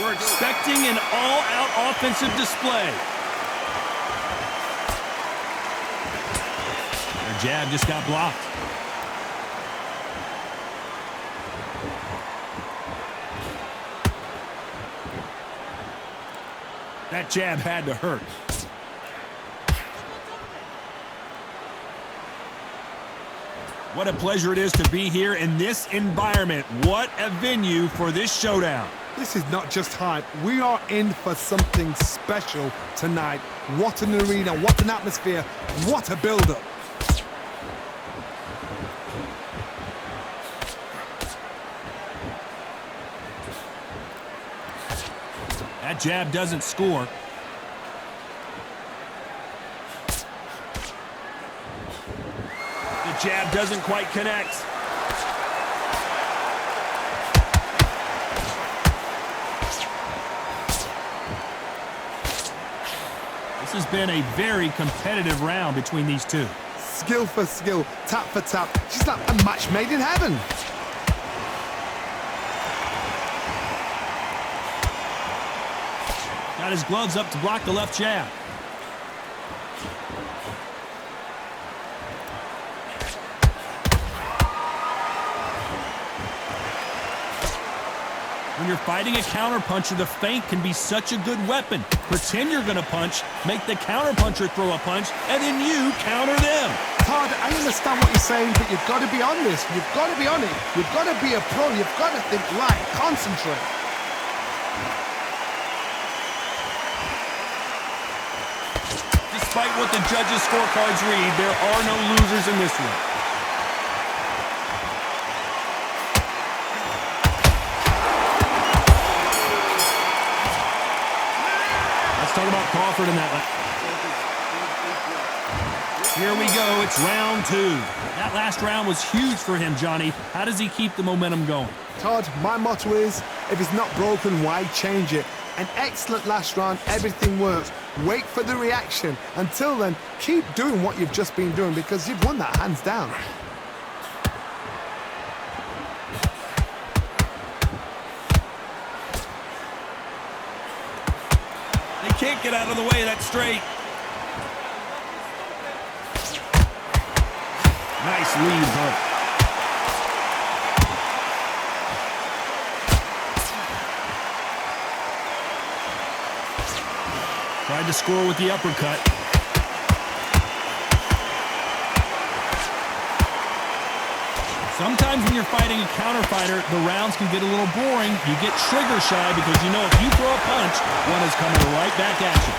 We're expecting an all-out offensive display. Their jab just got blocked. That jab had to hurt. What a pleasure it is to be here in this environment. What a venue for this showdown. This is not just hype. We are in for something special tonight. What an arena, what an atmosphere, what a build-up. That jab doesn't score. The jab doesn't quite connect. This has been a very competitive round between these two. Skill for skill, tap for tap. Just like a match made in heaven. Got his gloves up to block the left jab. When you're fighting a counterpuncher, the feint can be such a good weapon. Pretend you're going to punch, make the counterpuncher throw a punch, and then you counter them. Todd, I understand what you're saying, but you've got to be on this. You've got to be on it. You've got to be a pro. You've got to think right. Concentrate. Despite what the judges' scorecards read, there are no losers in this one. Let's talk about Crawford in that one. Here we go. It's round two. That last round was huge for him, Johnny. How does he keep the momentum going? Todd, my motto is, if it's not broken, why change it? An excellent last round, everything works. Wait for the reaction. Until then, keep doing what you've just been doing because you've won that hands down. They can't get out of the way of that straight. Nice lead hook. Tried to score with the uppercut. Sometimes when you're fighting a counter fighter, the rounds can get a little boring. You get trigger shy because you know if you throw a punch, one is coming right back at you.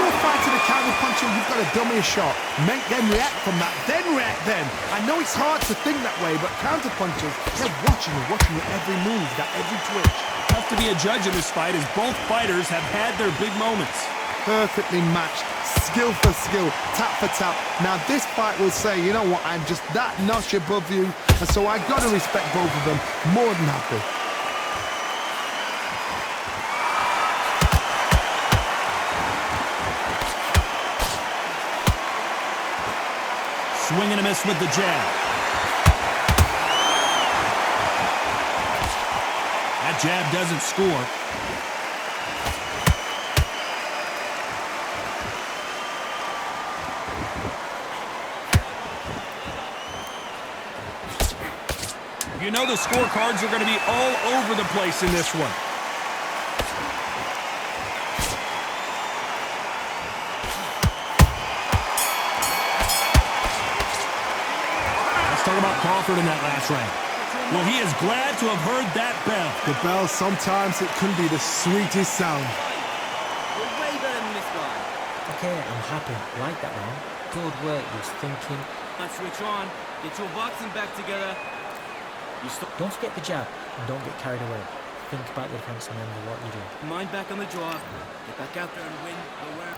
You're fighting a counter puncher, you've got to dummy a shot. Make them react from that, then react then. I know it's hard to think that way, but counter punchers, they're watching your every move, that every twitch. Tough to be a judge in this fight as both fighters have had their big moments. Perfectly matched, skill for skill, tap for tap. Now this fight will say, you know what, I'm just that notch above you, and so I got to respect both of them. More than happy. Swing and a miss with the jab. That jab doesn't score. You know the scorecards are going to be all over the place in this one. Let's talk about Crawford in that last round. Well, he is glad to have heard that bell. The bell, sometimes it can be the sweetest sound. We're way better than this guy. Okay, I'm happy. Like that round. Good work, he was thinking. Let's switch on. Get your boxing back together. Don't forget the jab and don't get carried away. Think about the defense and remember what you do. Mind back on the jaw. Get back out there and win the round.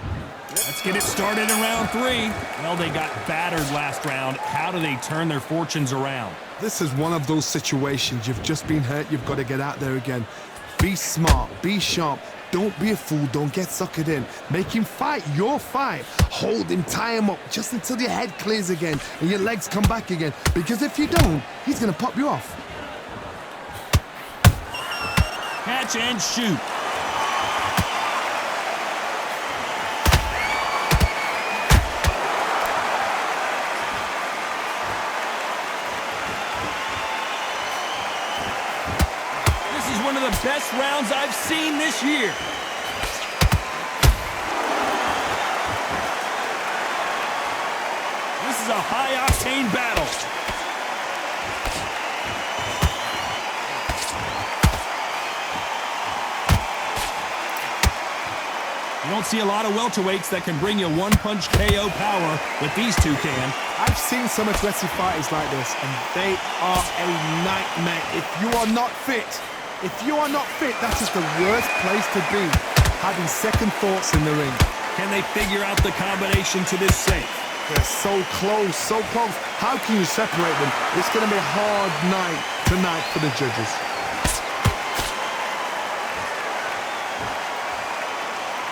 Let's get it started in round three. Well, they got battered last round. How do they turn their fortunes around? This is one of those situations. You've just been hurt. You've got to get out there again. Be smart. Be sharp. Don't be a fool. Don't get suckered in. Make him fight your fight. Hold him, tie him up just until your head clears again and your legs come back again. Because if you don't, he's going to pop you off. Catch and shoot. best rounds I've seen this year. This is a high-octane battle. You don't see a lot of welterweights that can bring you one-punch KO power, but these two can. I've seen some aggressive fighters like this, and they are a nightmare. If you are not fit, that is the worst place to be, having second thoughts in the ring. Can they figure out the combination to this safe? They're so close, so close. How can you separate them? It's going to be a hard night tonight for the judges.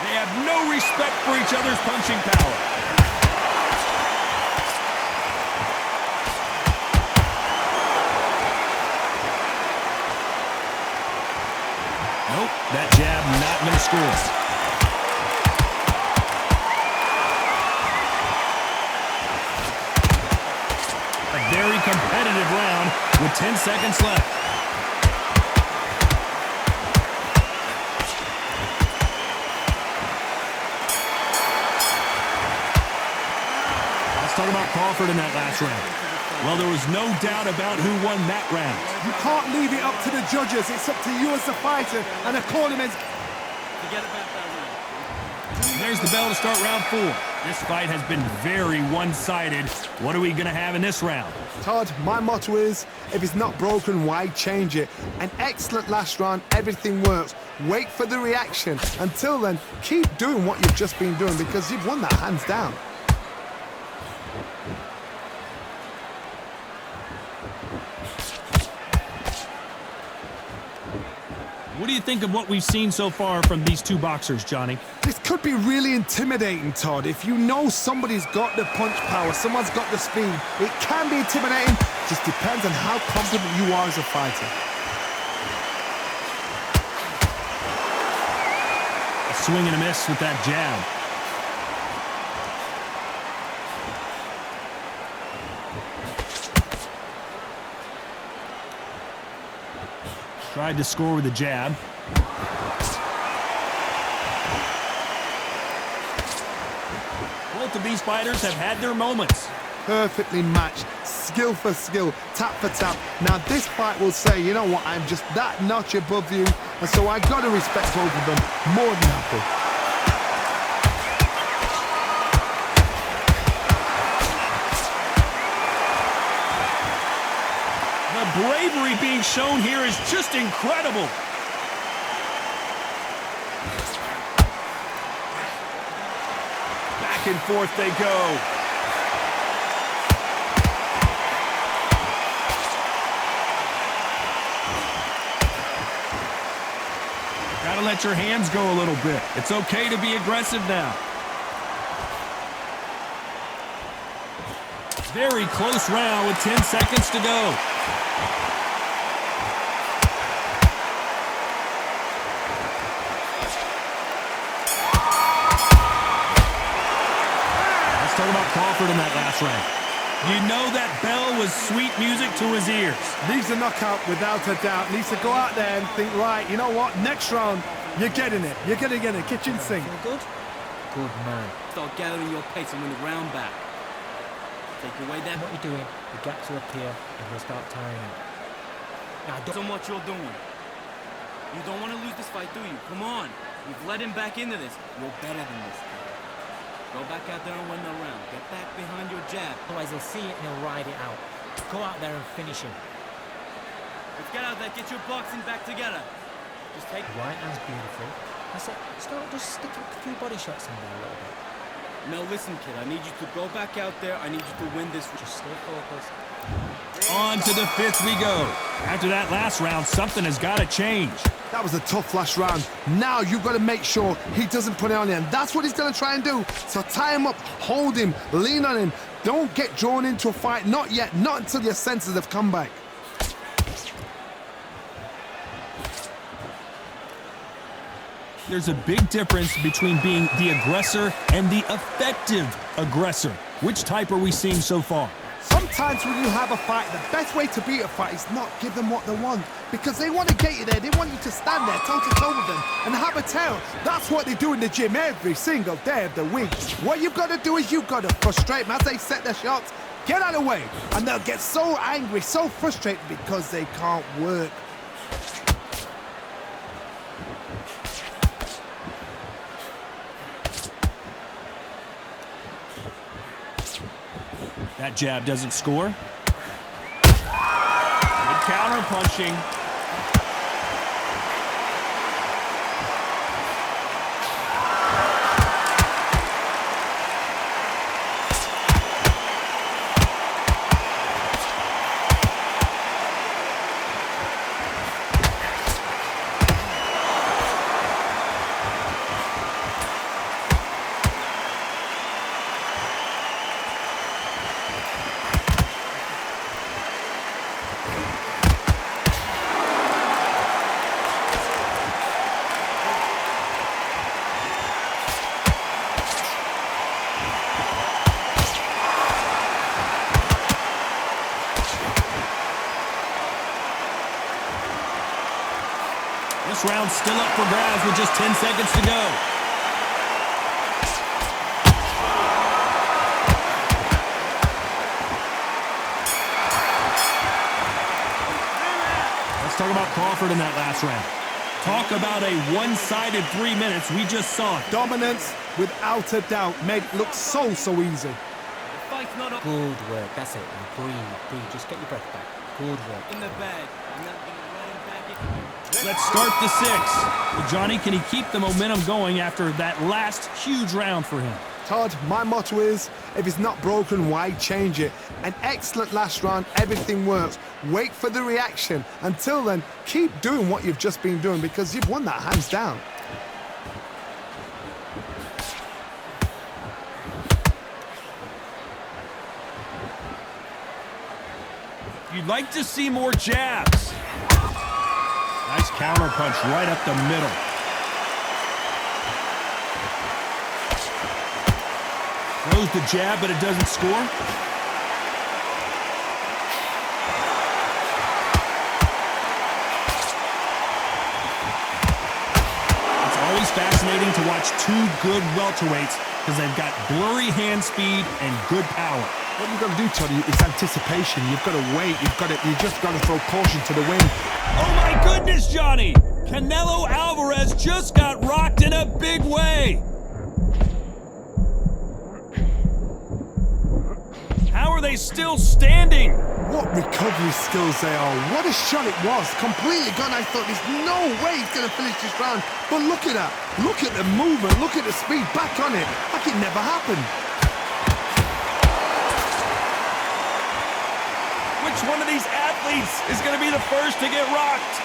They have no respect for each other's punching power. Nope, that jab not going to score. A very competitive round with 10 seconds left. Let's talk about Crawford in that last round. Well, there was no doubt about who won that round. You can't leave it up to the judges. It's up to you as the fighter and a cornerman. Forget about that round. There's the bell to start round 4. This fight has been very one-sided. What are we going to have in this round? Todd, my motto is, if it's not broken, why change it? An excellent last round, everything works. Wait for the reaction. Until then, keep doing what you've just been doing because you've won that hands down. What do you think of what we've seen so far from these two boxers, Johnny? This could be really intimidating, Todd. If you know somebody's got the punch power, someone's got the speed, it can be intimidating. Just depends on how confident you are as a fighter. A swing and a miss with that jab. Tried to score with a jab. Both of these fighters have had their moments. Perfectly matched, skill for skill, tap for tap. Now this fight will say, you know what, I'm just that notch above you, and so I got to respect both of them more than happy. The bravery being shown here is just incredible. Back and forth they go. Gotta let your hands go a little bit. It's okay to be aggressive now. Very close round with 10 seconds to go. Talk about Crawford in that last round. You know that bell was sweet music to his ears. Needs a knockout without a doubt. Needs to go out there and think, right, you know what, next round, you're getting it. You're going to get a kitchen sink. Feel good? Good man. Start gathering your pace and win the round back. Take away that. What you're doing, the gaps will appear and we'll start tiring out. Now, Based on what you're doing. You don't want to lose this fight, do you? Come on. You've led him back into this. You're better than this. Go back out there and win the round. Get back behind your jab. otherwise he'll see it and he'll ride it out. Go out there and finish him. Let's get out there. Get your boxing back together. Just take... Right hand's beautiful. I said, start just sticking a few body shots in there a little bit. No, listen, kid. I need you to go back out there. I need you to win this. Just stay focused. On to the 5th we go. After that last round, something has got to change. That was a tough last round. Now you've got to make sure he doesn't put it on you, and that's what he's going to try and do. So tie him up, hold him, lean on him. Don't get drawn into a fight. Not yet. Not until your senses have come back. There's a big difference between being the aggressor and the effective aggressor. Which type are we seeing so far? Sometimes when you have a fight, the best way to beat a fight is not give them what they want. Because they want to get you there. They want you to stand there toe-to-toe with them and have a tell. That's what they do in the gym every single day of the week. What you've got to do is you've got to frustrate them as they set their shots. Get out of the way. And they'll get so angry, so frustrated because they can't work. That jab doesn't score. Good counter punching. This round's still up for grabs with just 10 seconds to go. Let's talk about Crawford in that last round. Talk about a one-sided 3 minutes. We just saw it. Dominance, without a doubt, made it look so easy. Good work. That's it. And breathe. Just get your breath back. Good work. In the bag. I'm not gonna let him back in. Let's start the 6. Well, Johnny, can he keep the momentum going after that last huge round for him? Todd, my motto is, if it's not broken, why change it? An excellent last round, everything works. Wait for the reaction. Until then, keep doing what you've just been doing because you've won that hands down. You'd like to see more jabs. Nice counter punch right up the middle. Throws the jab, but it doesn't score. It's always fascinating to watch two good welterweights because they've got blurry hand speed and good power. What you've got to do, Toddy, is anticipation. You've got to wait. You just got to throw caution to the wind. Oh my goodness, Johnny! Canelo Alvarez just got rocked in a big way. How are they still standing? What recovery skills they are. What a shot it was. Completely gone. I thought there's no way he's going to finish this round. But look at that. Look at the movement. Look at the speed. Back on it. Like it never happened. Which one of these athletes is going to be the first to get rocked?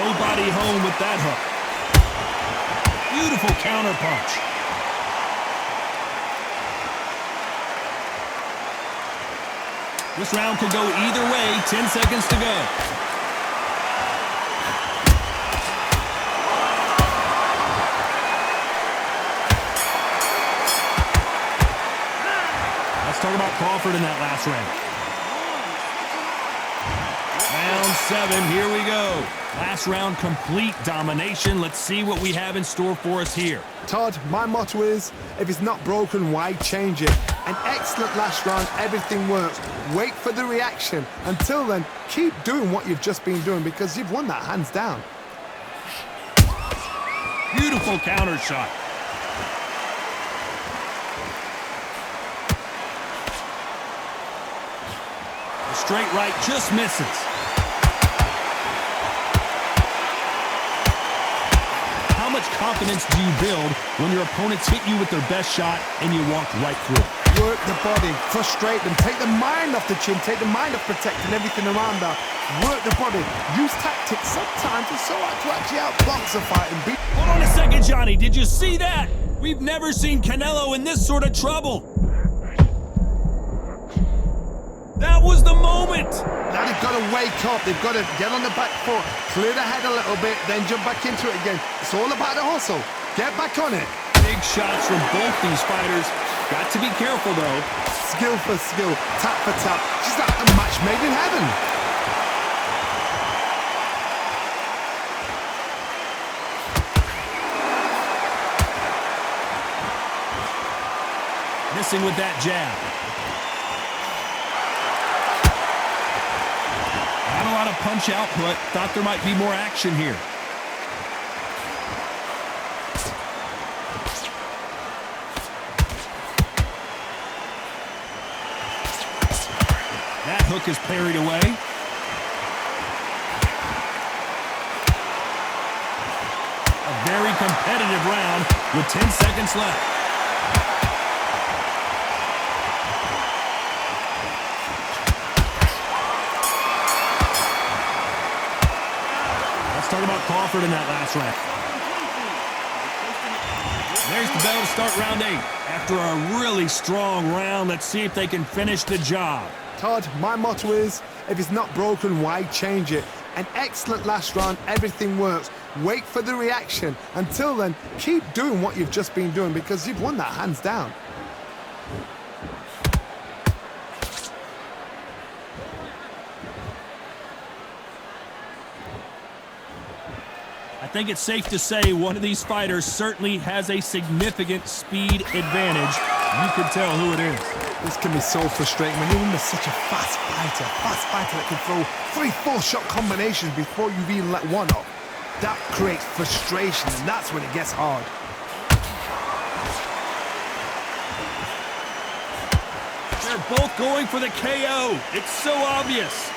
Nobody home with that hook. Beautiful counter punch. This round could go either way. 10 seconds to go. Talk about Crawford in that last round. Round 7, here we go. Last round, complete domination. Let's see what we have in store for us here. Todd, my motto is, if it's not broken, why change it? An excellent last round, everything works. Wait for the reaction. Until then, keep doing what you've just been doing because you've won that hands down. Beautiful counter shot. Straight right just misses. How much confidence do you build when your opponents hit you with their best shot and you walk right through it? Work the body, frustrate them, take the mind off the chin, take the mind off protecting everything around that. Work the body, use tactics. Sometimes it's so hard to actually outbox a fight and beat. Hold on a second, Johnny. Did you see that? We've never seen Canelo in this sort of trouble. That was the moment. got to wake up. They've got to get on the back foot, clear the head a little bit, then jump back into it again. It's all about the hustle. Get back on it. Big shots from both these fighters. Got to be careful, though. Skill for skill, tap for tap. Just like a match made in heaven. Missing with that jab. Not a lot of punch output. Thought there might be more action here. That hook is parried away. A very competitive round with 10 seconds left. Let's talk about Crawford in that last round. There's the bell to start round 8. After a really strong round, let's see if they can finish the job. Todd, my motto is, if it's not broken, why change it? An excellent last round, everything works. Wait for the reaction. Until then, keep doing what you've just been doing because you've won that hands down. I think it's safe to say one of these fighters certainly has a significant speed advantage. You can tell who it is. This can be so frustrating when you're such a fast fighter that can throw 3-4 shot combinations before you've even let one off. That creates frustration, and that's when it gets hard. They're both going for the KO. It's so obvious.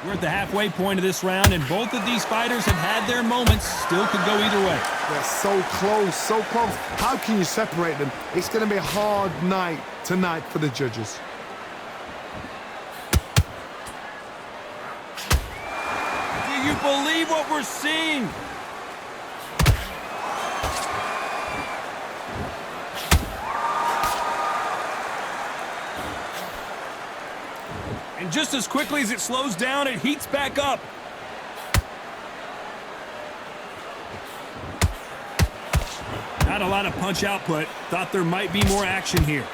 We're at the halfway point of this round, and both of these fighters have had their moments. Still could go either way. They're so close, so close. How can you separate them? It's going to be a hard night tonight for the judges. Do you believe what we're seeing? And just as quickly as it slows down, it heats back up. Not a lot of punch output. Thought there might be more action here.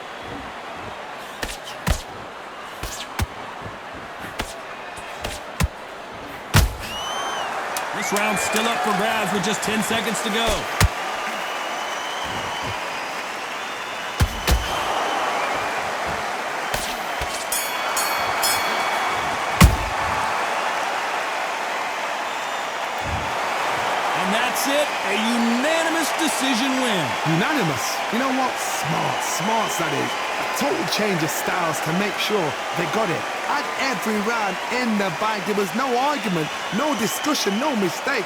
This round's still up for grabs with just 10 seconds to go. That's it, a unanimous decision win. Unanimous? You know what? Smart that is. A total change of styles to make sure they got it. At every round in the bag, there was no argument, no discussion, no mistake.